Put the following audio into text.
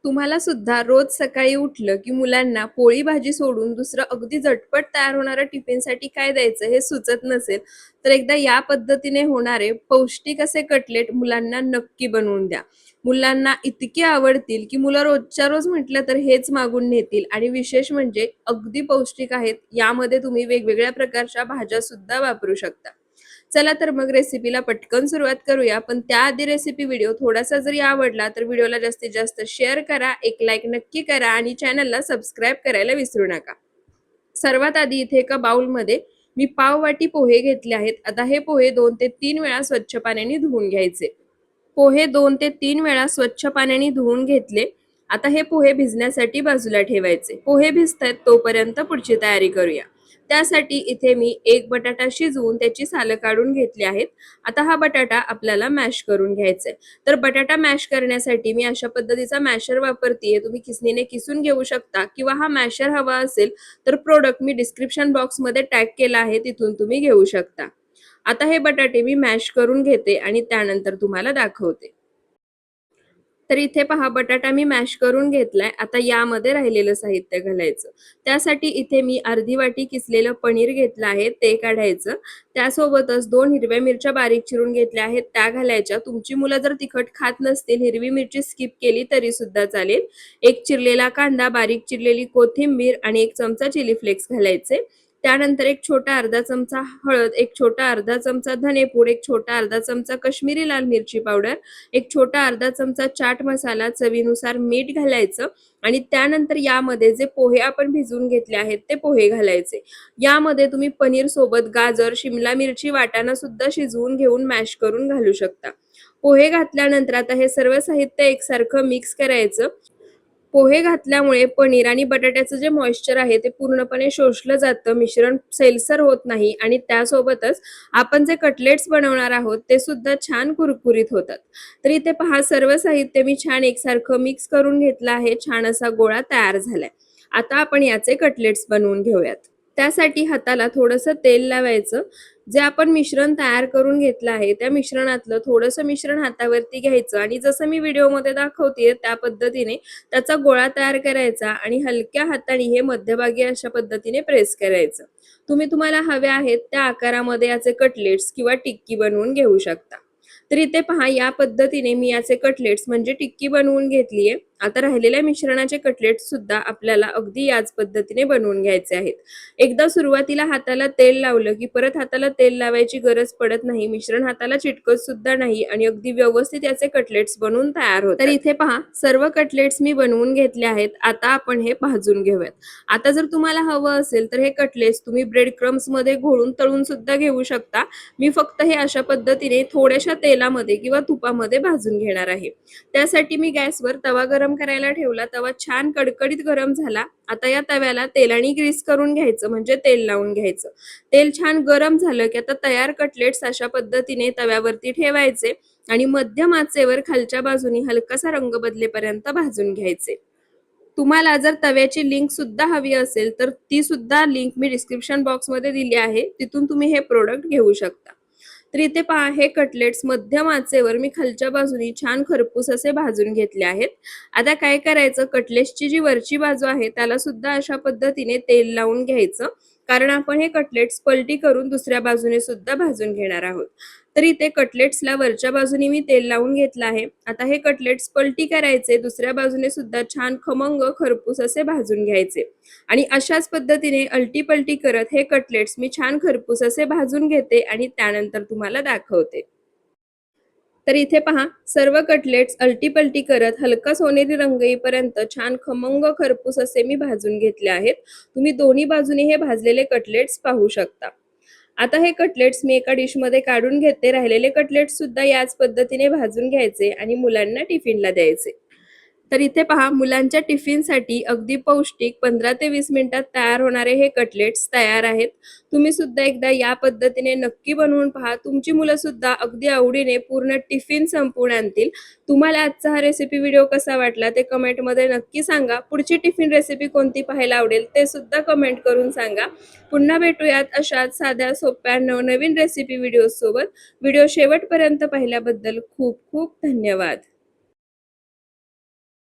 तुम्हाला सुद्धा रोज सकाळी उठलं की मुलांना पोळी भाजी सोडून दुसरं अगदी झटपट तयार होणारं टिफिनसाठी काय द्यायचं हे सुचत नसेल, तर एकदा या पद्धतीने होणारे पौष्टिक असे कटलेट मुलांना नक्की बनवून द्या. मुलांना इतके आवडतील की मुलं रोजच्या रोज म्हटलं तर हेच मागून नेतील आणि विशेष म्हणजे अगदी पौष्टिक आहेत. यामध्ये तुम्ही वेगवेगळ्या प्रकारच्या भाज्या सुद्धा वापरू शकता. चला तर मग रेसिपीला पटकन सुरुवात करूया. पण त्याआधी रेसिपी व्हिडिओ थोडासा जरी आवडला तर व्हिडिओला जास्तीत जास्त शेअर करा, एक लाईक नक्की करा आणि चॅनलला सबस्क्राईब करायला विसरू नका. सर्वात आधी इथे एका बाउलमध्ये मी पाव वाटी पोहे घेतले आहेत. आता हे पोहे 2 ते 3 वेळा स्वच्छ पाण्याने धुवून घ्यायचे. पोहे 2 ते 3 वेळा स्वच्छ पाण्याने धुवून घेतले. आता हे पोहे भिजण्यासाठी बाजूला ठेवायचे. पोहे भिजतायत तोपर्यंत पुढची तयारी करूया. त्यासाठी इथे मी एक बटाटा शिजवून त्याची सालं काढून घेतली आहेत. आता हा बटाटा आपल्याला मॅश करून घ्यायचा आहे. तर बटाटा मॅश करण्यासाठी मी अशा पद्धतीचा मॅशर वापरतेय. तुम्ही किसणीने किसून घेऊ शकता किंवा हा मॅशर हवा असेल तर प्रोडक्ट मी डिस्क्रिप्शन बॉक्समध्ये टॅग केला आहे, तिथून तुम्ही घेऊ शकता. आता हे बटाटे मी मॅश करून घेते आणि त्यानंतर तुम्हाला दाखवते. तर इथे पहा बटाटा मी मॅश करून घेतलाय. आता यामध्ये राहिलेलं साहित्य घालायचं. त्यासाठी इथे मी अर्धी वाटी किसलेलं पनीर घेतलं आहे, ते काढायचं. त्यासोबतच 2 हिरव्या मिरच्या बारीक चिरून घेतल्या आहेत, त्या घालायच्या. तुमची मुलं जर तिखट खात नसतील, हिरवी मिरची स्किप केली तरी सुद्धा चालेल. एक चिरलेला कांदा, बारीक चिरलेली कोथिंबीर आणि 1 चमचा चिली फ्लेक्स घालायचे. त्यानंतर एक छोटा अर्धा चमचा हळद, एक छोटा अर्धा चमचा धनेपूड, एक छोटा अर्धा चमचा कश्मीरी लाल मिरची पावडर, एक छोटा अर्धा चमचा चाट मसाला, चवीनुसार मीठ घालायचं आणि त्यानंतर यामध्ये जे पोहे आपण भिजवून घेतले आहेत ते पोहे घालायचे. यामध्ये तुम्ही पनीर सोबत गाजर, शिमला मिरची वाटाणा सुद्धा शिजवून घेऊन मॅश करून घालू शकता. पोहे घातल्यानंतर आता हे सर्व साहित्य एकसारखं मिक्स करायचं. पोहे घातल्यामुळे पनीर आणि बटाट्याचं जे मॉइश्चर आहे ते पूर्णपणे शोषलं जातं, मिश्रण सैलसर होत नाही आणि त्यासोबतच आपण जे कटलेट्स बनवणार आहोत ते सुद्धा छान कुरकुरीत होतात. तर इथे पहा सर्व साहित्य मी छान एकसारखं मिक्स करून घेतलं आहे. छान असा गोळा तयार झालाय. आता आपण याचे कटलेट्स बनवून घेऊयात. त्यासाठी हाताला थोडंसं तेल लावायचं. जे आपण मिश्रण तयार करून घेतलं आहे त्या मिश्रणातलं थोडंसं मिश्रण हातावरती घ्यायचं आणि जसं मी व्हिडिओमध्ये दाखवतेय त्या पद्धतीने त्याचा गोळा तयार करायचा आणि हलक्या हाताने हे मध्यभागी अशा पद्धतीने प्रेस करायचं. तुम्हाला हवे आहेत त्या आकारामध्ये याचे कटलेट्स किंवा टिक्की बनवून घेऊ शकता. तर इथे पहा या पद्धतीने मी याचे कटलेट्स म्हणजे टिक्की बनवून घेतलीये. आता राहिलेल्या मिश्रणाचे कटलेट्स सुद्धा आपल्याला अगदी याच पद्धतीने बनवून घ्यायचे आहेत. एकदा सुरुवातीला हाताला तेल लावलं की परत हाताला तेल लावायची गरज पडत नाही. मिश्रण हाताला चिटकत सुद्धा नाही आणि अगदी व्यवस्थित याचे कटलेट्स बनवून तयार होतात. तर इथे पहा सर्व कटलेट्स मी बनवून घेतले आहेत. आता आपण हे भाजून घेऊयात. आता जर तुम्हाला हवं असेल तर हे कटलेट्स तुम्ही ब्रेड क्रम्स मध्ये घोळून तळून सुद्धा घेऊ शकता. मी फक्त हे अशा पद्धतीने थोड्याशा तेलामध्ये किंवा तुपामध्ये भाजून घेणार आहे. त्यासाठी मी गॅसवर तवा गरम करायला ठेवला. तवा छान कडकडीत गरम झाला. आता या तव्याला तेलाने ग्रीस करून घ्यायचं म्हणजे तेल लावून घ्यायचं. तेल छान गरम झालं की आता तयार कटलेट्स अशा पद्धतीने तव्यावरती ठेवायचे आणि मध्यम आचेवर खालच्या बाजूनी हलकासा रंग बदलेपर्यंत भाजून घ्यायचे. तुम्हाला जर तव्याची लिंक सुद्धा हवी असेल तर ती सुद्धा लिंक मी डिस्क्रिप्शन बॉक्समध्ये दिली आहे, तिथून तुम्ही हे प्रोडक्ट घेऊ शकता. तर इथे पहा हे कटलेट्स मध्यम आचेवर मी खालच्या बाजूनी छान खरपूस असे भाजून घेतले आहेत. आता काय करायचं, कटलेट्सची जी वरची बाजू आहे त्याला सुद्धा अशा पद्धतीने तेल लावून घ्यायचं, कारण आपण हे कटलेट्स पलटी करून दुसऱ्या बाजूने सुद्धा भाजून घेणार आहोत. तर इथे कटलेट्सला वरच्या बाजूने मी तेल लावून घेतलं आहे. आता हे कटलेट्स पलटी करायचे, दुसऱ्या बाजूने सुद्धा छान खमंग खरपूस असे भाजून घ्यायचे आणि अशाच पद्धतीने अलटी पलटी करत हे कटलेट्स मी छान खरपूस असे भाजून घेते आणि त्यानंतर तुम्हाला दाखवते. तर इथे पहा सर्व कटलेट्स अलटी पलटी करत हलका सोनेरी रंग येईपर्यंत छान खमंग खरपूस असे मी भाजून घेतले आहेत. तुम्ही दोन्ही बाजूने हे भाजलेले कटलेट्स पाहू शकता. आता हे कटलेट्स मी एका डिश मध्ये काढून घेते. राहिलेले कटलेट्स सुद्धा याच पद्धतीने भाजून घ्यायचे आणि मुलांना टिफिनला द्यायचे. तर इथे पहा मुलांच्या टिफिनसाठी अगदी पौष्टिक 15 ते 20 मिनिटात तयार होणारे हे कटलेट्स तयार आहेत. तुम्ही सुद्धा एकदा या पद्धतीने नक्की बनवून पहा. तुमची मुलं सुद्धा अगदी आवडीने पूर्ण टिफिन संपवून आणतील. तुम्हाला आजचा हा रेसिपी व्हिडिओ कसा वाटला ते कमेंटमध्ये नक्की सांगा. पुढची टिफिन रेसिपी कोणती पाहायला आवडेल ते सुद्धा कमेंट करून सांगा. पुन्हा भेटूयात अशाच साध्या सोप्या नवनवीन रेसिपी व्हिडिओ सोबत. व्हिडिओ शेवटपर्यंत पाहिल्याबद्दल खूप खूप धन्यवाद.